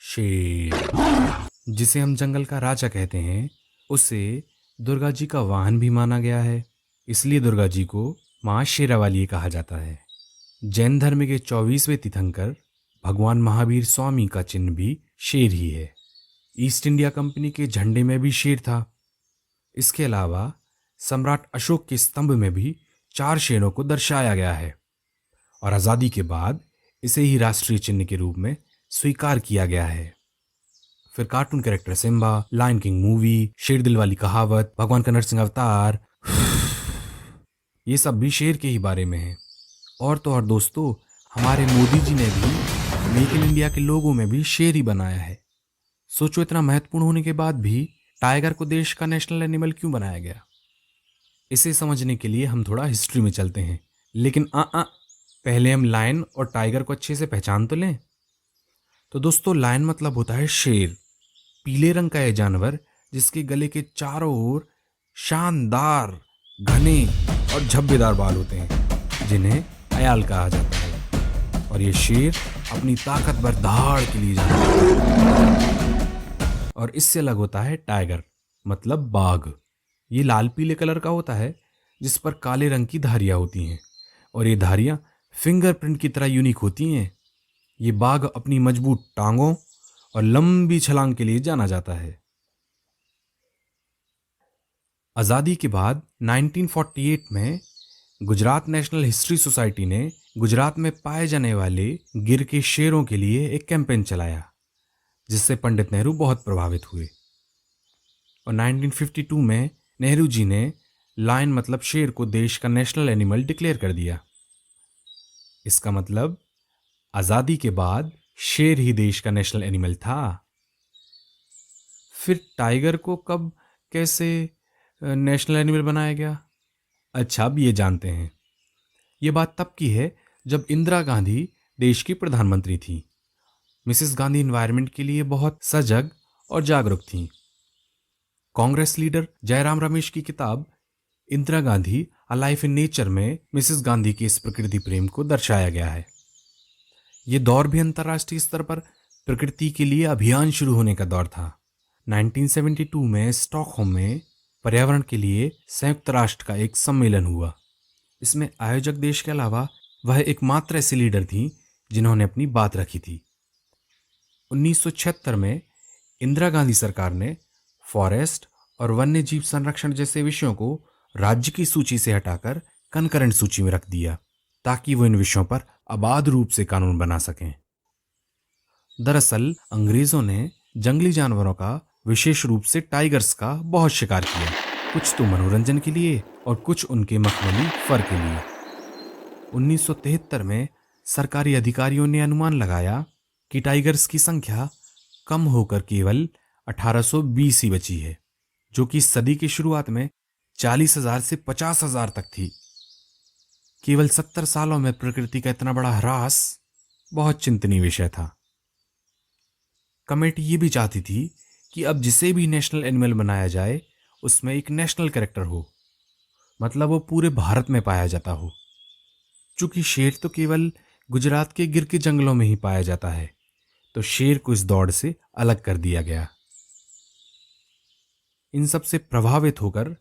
शेर, जिसे हम जंगल का राजा कहते हैं, उसे दुर्गा जी का वाहन भी माना गया है। इसलिए दुर्गा जी को माँ शेरावाली कहा जाता है। जैन धर्म के 24वें तीर्थंकर भगवान महावीर स्वामी का चिन्ह भी शेर ही है। ईस्ट इंडिया कंपनी के झंडे में भी शेर था। इसके अलावा सम्राट अशोक के स्तंभ में भी 4 शेरों को दर्शाया गया है और आज़ादी के बाद इसे ही राष्ट्रीय चिन्ह के रूप में स्वीकार किया गया है। फिर cartoon character Simba, Lion King movie, शेर दिल वाली कहावत, भगवान का नरसिंह अवतार, ये सब भी शेर के ही बारे में है। और तो और दोस्तों, हमारे मोदी जी ने भी मेक इन इंडिया के लोगों में भी शेर ही बनाया है। सोचो, इतना महत्वपूर्ण होने के बाद भी टाइगर को देश का नेशनल एनिमल क्यों बनाया गया? इसे समझने के लिए हम थोड़ा हिस्ट्री में चलते हैं, लेकिन पहले हम लायन और टाइगर को अच्छे से पहचान तो लें। तो दोस्तों, लायन मतलब होता है शेर। पीले रंग का यह जानवर जिसके गले के चारों ओर शानदार, घने और झब्बेदार बाल होते हैं, जिन्हें अयाल कहा जाता है। और ये शेर अपनी ताकतवर धाड़ के लिए जाना जाता है। और इससे अलग होता है टाइगर, मतलब बाघ। ये लाल पीले कलर का होता है, जिस पर काले रंग की धारियां होती हैं, और ये धारियां फिंगरप्रिंट की तरह यूनिक होती हैं। ये बाघ अपनी मजबूत टांगों और लंबी छलांग के लिए जाना जाता है। आज़ादी के बाद 1948 में गुजरात नेशनल हिस्ट्री सोसाइटी ने गुजरात में पाए जाने वाले गिर के शेरों के लिए एक कैंपेन चलाया, जिससे पंडित नेहरू बहुत प्रभावित हुए। और 1952 में नेहरू जी ने लायन मतलब शेर को देश का नेशनल एनिमल डिक्लेयर कर दिया। इसका मतलब आज़ादी के बाद शेर ही देश का नेशनल एनिमल था। फिर टाइगर को कब कैसे नेशनल एनिमल बनाया गया? अच्छा, अब ये जानते हैं। ये बात तब की है जब इंदिरा गांधी देश की प्रधानमंत्री थी। मिसेस गांधी एनवायरनमेंट के लिए बहुत सजग और जागरूक थीं। कांग्रेस लीडर जयराम रमेश की किताब Indira Gandhi a life in nature में मिसेस गांधी के इस प्रकृति प्रेम को दर्शाया गया है। ये दौर भी अंतर्राष्ट्रीय स्तर पर प्रकृति के लिए अभियान शुरू होने का दौर था। 1972 में स्टॉकहोम में पर्यावरण के लिए संयुक्त राष्ट्र का एक सम्मेलन हुआ। इसमें आयोजक देश के अलावा वह एकमात्र ऐसी लीडर थी जिन्होंने अपनी बात रखी थी। 1976 में इंदिरा गांधी सरकार ने फॉरेस्ट और वन्य जीव संरक्षण जैसे विषयों को राज्य की सूची से हटाकर कनकरेंट सूची में रख दिया, ताकि वो इन विषयों पर अबाध रूप से कानून बना सकें। दरअसल अंग्रेजों ने जंगली जानवरों का, विशेष रूप से टाइगर्स का, बहुत शिकार किया, कुछ तो मनोरंजन के लिए और कुछ उनके मखमली फर के लिए। 1973 में सरकारी अधिकारियों ने अनुमान लगाया कि टाइगर्स की संख्या कम होकर केवल 1820 ही बची है, जो कि सदी की शुरुआत में 40,000 से 50,000 तक थी। केवल 70 सालों में प्रकृति का इतना बड़ा ह्रास बहुत चिंतनीय विषय था। कमेटी ये भी चाहती थी कि अब जिसे भी नेशनल एनिमल बनाया जाए उसमें एक नेशनल कैरेक्टर हो, मतलब वो पूरे भारत में पाया जाता हो। चूंकि शेर तो केवल गुजरात के गिर के जंगलों में ही पाया जाता है, तो शेर को इस दौड़ से अलग कर दिया गया। इन सब से प्रभावित होकर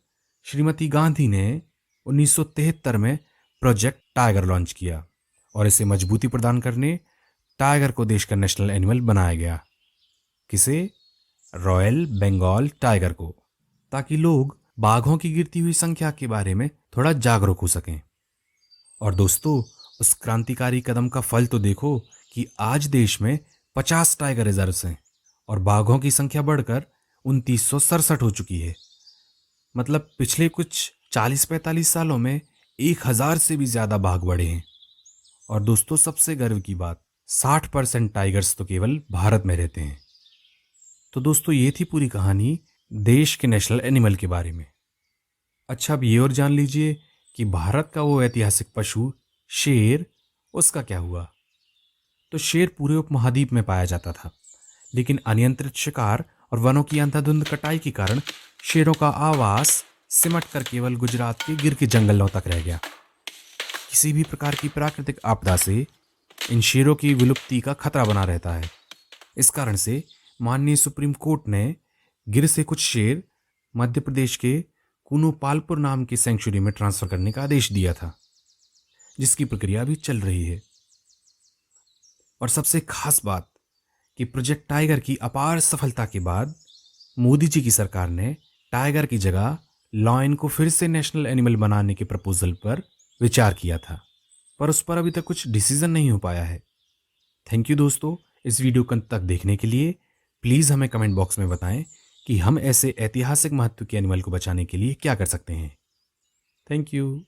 श्रीमती गांधी ने 1973 में प्रोजेक्ट टाइगर लॉन्च किया और इसे मजबूती प्रदान करने टाइगर को देश का नेशनल एनिमल बनाया गया। किसे? रॉयल बंगाल टाइगर को, ताकि लोग बाघों की गिरती हुई संख्या के बारे में थोड़ा जागरूक हो सकें। और दोस्तों, उस क्रांतिकारी कदम का फल तो देखो कि आज देश में 50 टाइगर रिजर्व्स हैं और बाघों की संख्या बढ़कर 2967 हो चुकी है। मतलब पिछले कुछ 40-45 सालों में 1000 से भी ज्यादा बाघ बढ़े हैं। और दोस्तों, सबसे गर्व की बात, 60% टाइगर्स तो केवल भारत में रहते हैं। तो दोस्तों, ये थी पूरी कहानी देश के नेशनल एनिमल के बारे में। अच्छा, अब ये और जान लीजिए कि भारत का वो ऐतिहासिक पशु शेर, उसका क्या हुआ? तो शेर पूरे उपमहाद्वीप में पाया जाता था, लेकिन अनियंत्रित शिकार और वनों की अंधाधुंध कटाई के कारण शेरों का आवास सिमट कर केवल गुजरात के गिर के जंगलों तक रह गया। किसी भी प्रकार की प्राकृतिक आपदा से इन शेरों की विलुप्ति का खतरा बना रहता है। इस कारण से माननीय सुप्रीम कोर्ट ने गिर से कुछ शेर मध्य प्रदेश के कुनुपालपुर नाम की सेंचुरी में ट्रांसफर करने का आदेश दिया था, जिसकी प्रक्रिया अभी चल रही है। और सबसे खास बात कि प्रोजेक्ट टाइगर की अपार सफलता के बाद मोदी जी की सरकार ने टाइगर की जगह लॉयन को फिर से नेशनल एनिमल बनाने के प्रपोजल पर विचार किया था, पर उस पर अभी तक कुछ डिसीजन नहीं हो पाया है। थैंक यू दोस्तों, इस वीडियो को अंत तक देखने के लिए। प्लीज़ हमें कमेंट बॉक्स में बताएं कि हम ऐसे ऐतिहासिक महत्व के एनिमल को बचाने के लिए क्या कर सकते हैं। Thank you.